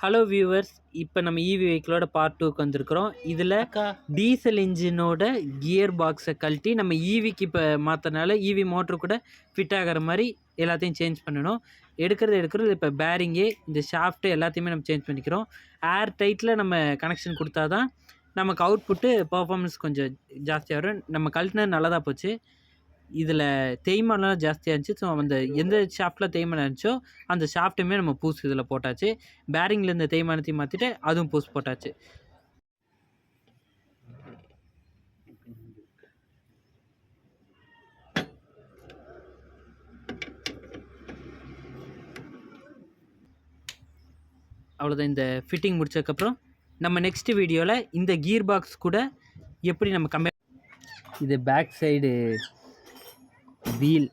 Hello viewers, இப்போ நம்ம EV வெஹிக்கிளோட part 2க்கு வந்திருக்கிறோம். இதில் டீசல் இன்ஜினோட கியர் பாக்ஸை கழட்டி நம்ம ஈவிக்கு இப்போ மாற்றனால ஈவி மோட்ரு கூட ஃபிட் ஆகிற மாதிரி எல்லாத்தையும் சேஞ்ச் பண்ணணும். எடுக்கிறது இப்போ பேரிங்கு, இந்த ஷாஃப்ட்டு எல்லாத்தையுமே நம்ம சேஞ்ச் பண்ணிக்கிறோம். ஏர் டைட்டில் நம்ம கனெக்ஷன் கொடுத்தா தான் நமக்கு அவுட்புட்டு பர்ஃபார்மன்ஸ் கொஞ்சம் ஜாஸ்தியாக வரும். நம்ம கழட்டினது நல்லதாக போச்சு. இதில் தேய்மானம்லாம் ஜாஸ்தியாக இருந்துச்சு. ஸோ அந்த எந்த ஷாஃப்ட்டில் தேய்மானம் இருந்துச்சோ அந்த ஷாஃப்ட்டுமே நம்ம பூஸ் இதில் போட்டாச்சு. பேரிங்கில் இருந்த தேய்மானத்தையும் மாற்றிட்டு அதுவும் பூஸ் போட்டாச்சு. அவ்வளோதான். இந்த ஃபிட்டிங் முடிச்சதுக்கப்புறம் நம்ம நெக்ஸ்ட் வீடியோவில் இந்த கியர் பாக்ஸ் கூட எப்படி நம்ம கம்பேர். இது பேக் சைடு வீல்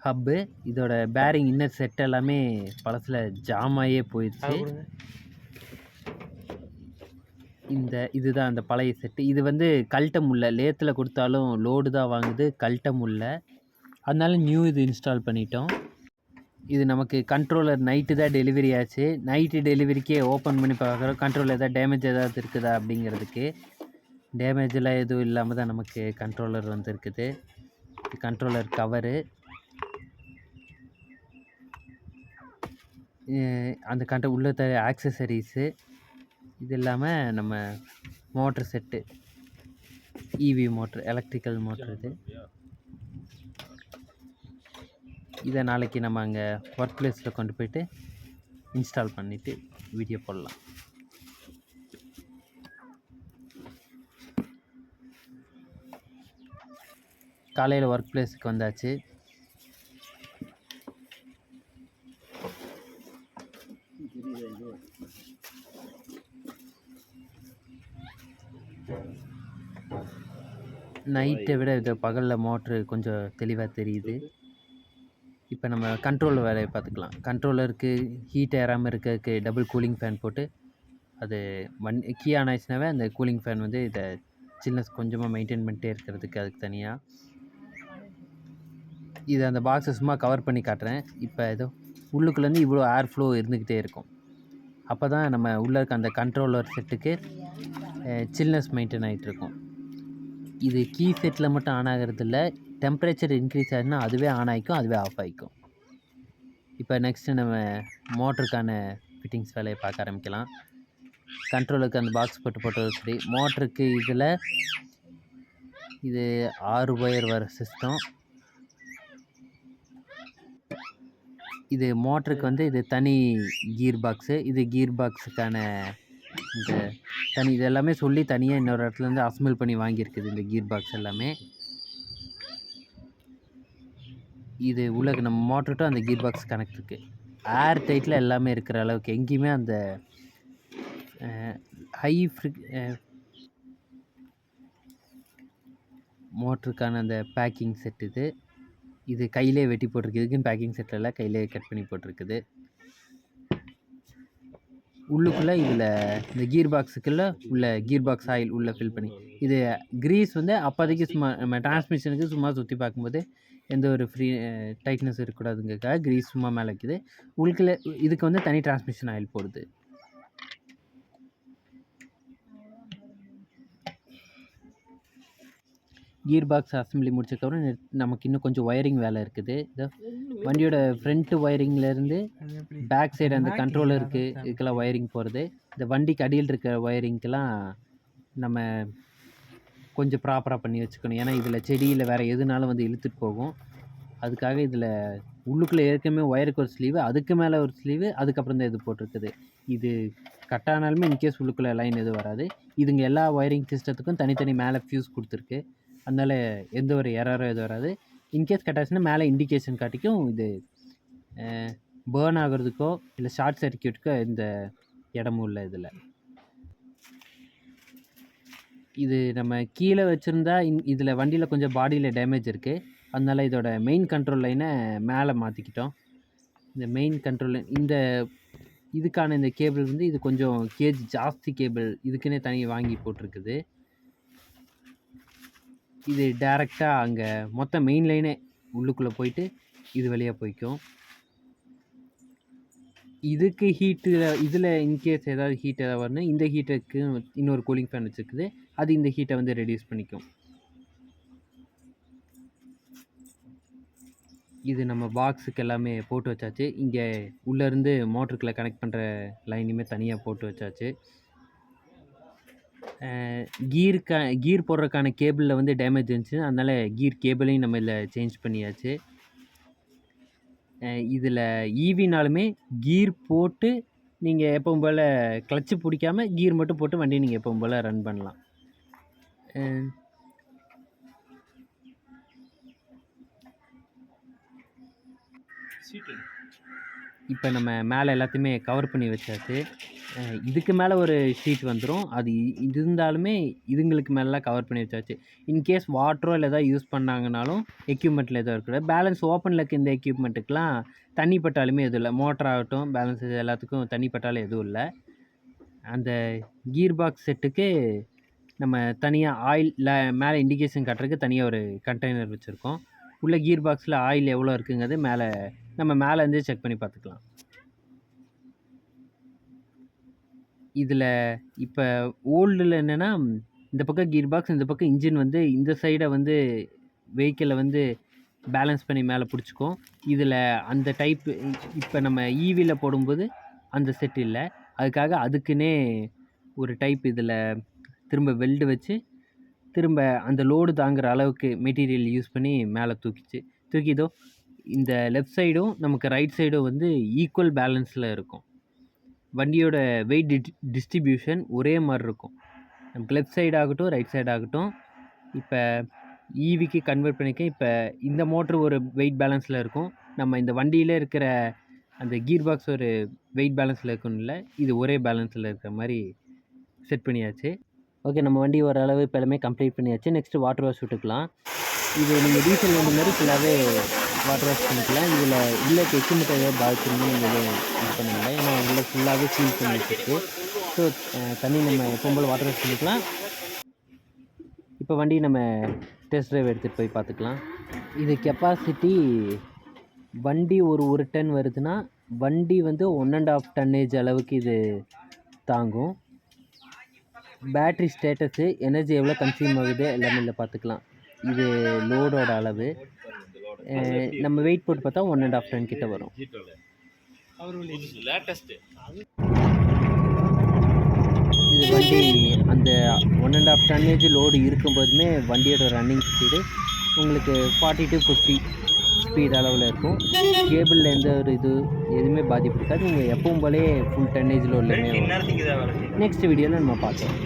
ஹப்பு. இதோட பேரிங் இன்னர் செட் எல்லாமே பழசில் ஜாமாயே போயிடுச்சு. இதுதான் அந்த பழைய செட்டு. இது வந்து கழட்ட முடியல, லேத்தில் கொடுத்தாலும் லோடு தான் வாங்குது, கழட்ட முடியல. அதனால நியூ இது இன்ஸ்டால் பண்ணிட்டோம். இது நமக்கு கண்ட்ரோலர் நைட்டு தான் டெலிவரி ஆச்சு. நைட்டு டெலிவரிக்கே ஓப்பன் பண்ணி பார்க்குறோம், கண்ட்ரோலர் எதாவது டேமேஜ் ஏதாவது இருக்குதா அப்படிங்கிறதுக்கு. டேமேஜெலாம் எதுவும் இல்லாமல் தான் நமக்கு கண்ட்ரோலர் வந்துருக்குது. கண்ட்ரோலர் கவரு, அந்த உள்ள ஆக்சசரிஸு, இது இல்லாமல் நம்ம மோட்ரு செட்டு, இவி மோட்ரு, எலக்ட்ரிக்கல் மோட்ரு. இதை நாளைக்கு நம்ம அங்கே ஒர்க் பிளேஸில் கொண்டு போய்ட்டு இன்ஸ்டால் பண்ணிவிட்டு வீடியோ போடலாம். காலையில் ஒர்க் பிளேஸுக்கு வந்தாச்சு. நைட்டை விட இது பகலில் மோட்ரு கொஞ்சம் தெளிவாக தெரியுது. இப்போ நம்ம கண்ட்ரோலர் வேலையை பார்த்துக்கலாம். கண்ட்ரோலருக்கு ஹீட் ஏறாமல் இருக்கிறதுக்கு டபுள் கூலிங் ஃபேன் போட்டு, அது கீ ஆன் ஆயிடுச்சுனாவே அந்த கூலிங் ஃபேன் வந்து இதை சில்னஸ் கொஞ்சமாக மெயின்டைன் பண்ணிட்டே இருக்கிறதுக்கு அதுக்கு தனியாக. இதை அந்த பாக்ஸை சும்மா கவர் பண்ணி காட்டுறேன். இப்போ ஏதோ உள்ளுக்குள்ளேருந்து இவ்வளோ ஏர் ஃப்ளோ இருந்துக்கிட்டே இருக்கும். அப்போ தான் நம்ம உள்ளே இருக்க அந்த கண்ட்ரோலர் செட்டுக்கு சில்னஸ் மெயின்டைன் ஆகிட்டுருக்கும். இது கீ செட்டில் மட்டும் ஆன் ஆகிறது இல்லை, டெம்பரேச்சர் இன்க்ரீஸ் ஆகுதுன்னா அதுவே ஆன் ஆகிக்கும், அதுவே ஆஃப் ஆகிக்கும். இப்போ நெக்ஸ்ட்டு நம்ம மோட்டருக்கான ஃபிட்டிங்ஸ் வேலையை பார்க்க ஆரம்பிக்கலாம். கண்ட்ரோலுக்கு அந்த பாக்ஸ் போட்டு சரி. மோட்டருக்கு இதில் இது 6 ஒயர் வர சிஸ்டம். இது மோட்டருக்கு வந்து இது தனி கீர் பாக்ஸு. இது கீர் பாக்ஸுக்கான இந்த தனி இது எல்லாமே சொல்லி தனியாக இன்னொரு இடத்துலேருந்து அசம்பிள் பண்ணி வாங்கியிருக்குது இந்த கீர் பாக்ஸ் எல்லாமே. இது உள்ள நம்ம மோட்டர்ட்டும் அந்த கீர் பாக்ஸ் கனெக்ட் இருக்குது. ஏர் டைட்டில் எல்லாமே இருக்கிற அளவுக்கு எங்கேயுமே அந்த ஹை மோட்டருக்கான அந்த பேக்கிங் செட் இது கையிலே வெட்டி போட்டிருக்கு. இதுக்குன்னு பேக்கிங் செட்டில் எல்லாம் கையிலே கட் பண்ணி போட்டிருக்குது. உள்ளுக்குள்ளே இதில் இந்த கீர் பாக்ஸுக்குள்ளே உள்ள கீர் பாக்ஸ் ஆயில் உள்ளே ஃபில் பண்ணி, இது க்ரீஸ் வந்து அப்போதைக்கு சும்மா நம்ம டிரான்ஸ்மிஷனுக்கு சும்மா சுற்றி பார்க்கும்போது எந்த ஒரு டைட்னஸ் இருக்கக்கூடாதுங்கிறதுக்காக க்ரீஸ் சும்மா மேலே வைக்குது. உள்ளுக்குள்ளே இதுக்கு வந்து தனி டிரான்ஸ்மிஷன் ஆயில் போடுது. கீர் பாக்ஸ் அசம்பிளி முடிச்சதுக்கப்புறம் நமக்கு இன்னும் கொஞ்சம் ஒயரிங் வேலை இருக்குது. இதோ வண்டியோட ஃப்ரண்ட்டு ஒயரிங்லேருந்து பேக் சைடு அந்த கண்ட்ரோலருக்கு இதுக்கெல்லாம் ஒயரிங் போகிறது. இந்த வண்டிக்கு அடியில் இருக்கிற ஒயரிங்க்கெல்லாம் நம்ம கொஞ்சம் ப்ராப்பராக பண்ணி வச்சுக்கணும். ஏன்னா இதில் செடியில் வேறு எதுனாலும் வந்து இழுத்துட்டு போகும். அதுக்காக இதில் உள்ளுக்குள்ளே ஏற்கனவே ஒயருக்கு ஒரு ஸ்லீவு, அதுக்கு மேலே ஒரு ஸ்லீவு, அதுக்கப்புறம் தான் இது போட்டிருக்குது. இது கட்டானாலுமே இன்கேஸ் உள்ளுக்குள்ளே லைன் எதுவும் வராது. இதுங்க எல்லா ஒயரிங் சிஸ்டத்துக்கும் தனித்தனி மேலே ஃபியூஸ் கொடுத்துருக்கு. அதனால் எந்த ஒரு எரரும் எதுவும் வராது. இன்கேஸ் கட்டாச்சுன்னா மேலே இண்டிகேஷன் காட்டிக்கும். இது பேர்ன் ஆகிறதுக்கோ இல்லை ஷார்ட் சர்க்கியூட்டுக்கோ எந்த இடமும் இல்லை இதில். இது நம்ம கீழே வச்சுருந்தா இதில் வண்டியில் கொஞ்சம் பாடியில் டேமேஜ் இருக்குது. அதனால் இதோட மெயின் கண்ட்ரோல் லைனை மேலே மாற்றிக்கிட்டோம். இந்த மெயின் கண்ட்ரோல் இந்த இதுக்கான இந்த கேபிள் வந்து இது கொஞ்சம் கேஜ் ஜாஸ்தி கேபிள், இதுக்குன்னே தனியாக வாங்கி போட்டிருக்குது. இது டைரெக்டாக அங்கே மொத்த மெயின் லைனே உள்ளுக்குள்ளே போயிட்டு இது வழியாக போய்க்கும். இதுக்கு ஹீட்டில் இதில் இன்கேஸ் ஏதாவது ஹீட் ஏதாவது வரணும், இந்த ஹீட்டருக்கு இன்னொரு கூலிங் ஃபேன் வச்சுருக்குது, அது இந்த ஹீட்டை வந்து ரெடியூஸ் பண்ணிக்கும். இது நம்ம பாக்ஸுக்கு எல்லாமே போட்டு வச்சாச்சு. இங்கே உள்ளேருந்து மோட்டருக்குள்ளே கனெக்ட் பண்ணுற லைனுமே தனியாக போட்டு வச்சாச்சு. கீர் போடுறதுக்கான கேபிளில் வந்து டேமேஜ் இருந்துச்சு, அதனால் கீர் கேபிளையும் நம்ம இதில் சேஞ்ச் பண்ணியாச்சு. இதில் ஈவினாலுமே கீர் போட்டு நீங்கள் எப்பவும் போல் கிளச்சு பிடிக்காமல் கீர் மட்டும் போட்டு வண்டியை நீங்கள் எப்பவும் போல் ரன் பண்ணலாம். இப்போ நம்ம மேலே எல்லாத்தையுமே கவர் பண்ணி வச்சாச்சு. இதுக்கு மேலே ஒரு ஷீட் வந்துடும். அது இது இருந்தாலுமே இதுங்களுக்கு மேலெலாம் கவர் பண்ணி வச்சாச்சு. இன்கேஸ் வாட்டரோ இல்லை எதாவது யூஸ் பண்ணாங்கனாலும் எக்யூப்மெண்ட்டில் எதுவும் இருக்கக்கூடாது. பேலன்ஸ் ஓப்பனில் இருக்க இந்த எக்யூப்மெண்ட்டுக்கெலாம் தண்ணி பட்டாலுமே எதுவும் இல்லை. மோட்டர் ஆகட்டும், பேலன்ஸ் இது எல்லாத்துக்கும் தண்ணி பட்டாலும் எதுவும் இல்லை. அந்த கீர் பாக்ஸ் செட்டுக்கு நம்ம தனியாக ஆயில் மேலே இண்டிகேஷன் காட்டுறதுக்கு தனியாக ஒரு கண்டெய்னர் வச்சுருக்கோம். உள்ள கீர் பாக்ஸில் ஆயில் எவ்வளோ இருக்குங்கிறது நம்ம மேலேருந்தே செக் பண்ணி பார்த்துக்கலாம். இதில் இப்போ ஓல்டில் என்னென்னா, இந்த பக்கம் கீர் பாக்ஸ், இந்த பக்கம் இன்ஜின் வந்து இந்த சைடை வந்து வெஹிக்கிளை வந்து பேலன்ஸ் பண்ணி மேலே பிடிச்சிக்கும். இதில் அந்த டைப்பு இப்போ நம்ம ஈவியில் போடும்போது அந்த செட் இல்லை. அதுக்குன்னே ஒரு டைப் இதில் திரும்ப வெல்டு வச்சு திரும்ப அந்த லோடு தாங்குகிற அளவுக்கு மெட்டீரியல் யூஸ் பண்ணி மேலே தூக்கிதோ இந்த லெஃப்ட் சைடும் நமக்கு ரைட் சைடும் வந்து ஈக்குவல் பேலன்ஸில் இருக்கும். வண்டியோட வெயிட் டிஸ்ட்ரிபியூஷன் ஒரே மாதிரி இருக்கும். நமக்கு லெஃப்ட் சைடு ஆகட்டும், ரைட் சைடு ஆகட்டும். இப்போ ஈவிக்கு கன்வெர்ட் பண்ணிக்க, இப்போ இந்த மோட்ரு ஒரு வெயிட் பேலன்ஸில் இருக்கும். நம்ம இந்த வண்டியில் இருக்கிற அந்த கீர் பாக்ஸ் ஒரு வெயிட் பேலன்ஸில் இருக்குன்னு இல்லை, இது ஒரே பேலன்ஸில் இருக்கிற மாதிரி செட் பண்ணியாச்சு. ஓகே, நம்ம வண்டி ஓரளவு இப்போ எல்லாமே கம்ப்ளீட் பண்ணியாச்சு. நெக்ஸ்ட்டு வாட்டர் வாஷ் விட்டுக்கலாம். இது நீங்கள் டீசல் வண்டி மாதிரி ஃபுல்லாகவே வாட்டர் வாஷ் பண்ணிக்கலாம். இதில் உள்ள எக்யூப்மெண்ட் ஏதாவது பாதிச்சிருந்தோம் நீங்கள் இது பண்ணுங்க. ஏன்னா உள்ள ஃபுல்லாகவே சீல் பண்ணி வச்சுருக்கு. ஸோ தண்ணி நம்ம எப்பவும் போல் வாட்டர் வாஷ் பண்ணிக்கலாம். இப்போ வண்டி நம்ம டெஸ்ட் ட்ரைவ் எடுத்துகிட்டு போய் பார்த்துக்கலாம். இது கெப்பாசிட்டி வண்டி ஒரு டன் வருதுன்னா வண்டி வந்து 1.5 டன்னேஜ் அளவுக்கு இது தாங்கும். பேட்ரி ஸ்டேட்டஸு, எனர்ஜி எவ்வளோ கன்சியூம் ஆகுது எல்லாமே இல்லை பார்த்துக்கலாம். இது லோடோட அளவு. நம்ம வெயிட் போட்டு பார்த்தா 1.5 டன் கிட்ட வரும். இது வண்டி அந்த 1.5 டன்னேஜ் லோடு இருக்கும்போதுமே வண்டியோட ரன்னிங் ஸ்பீடு உங்களுக்கு 40 to 50 ஸ்பீட் அளவில் இருக்கும். கேபிளில் எந்த ஒரு எதுவுமே பாதிப்பு இருக்காது. நீங்கள் எப்பவும் போலே ஃபுல் டன்னேஜ் லோட்லையுமே. நெக்ஸ்ட் வீடியோவில் நம்ம பார்க்கலாம்.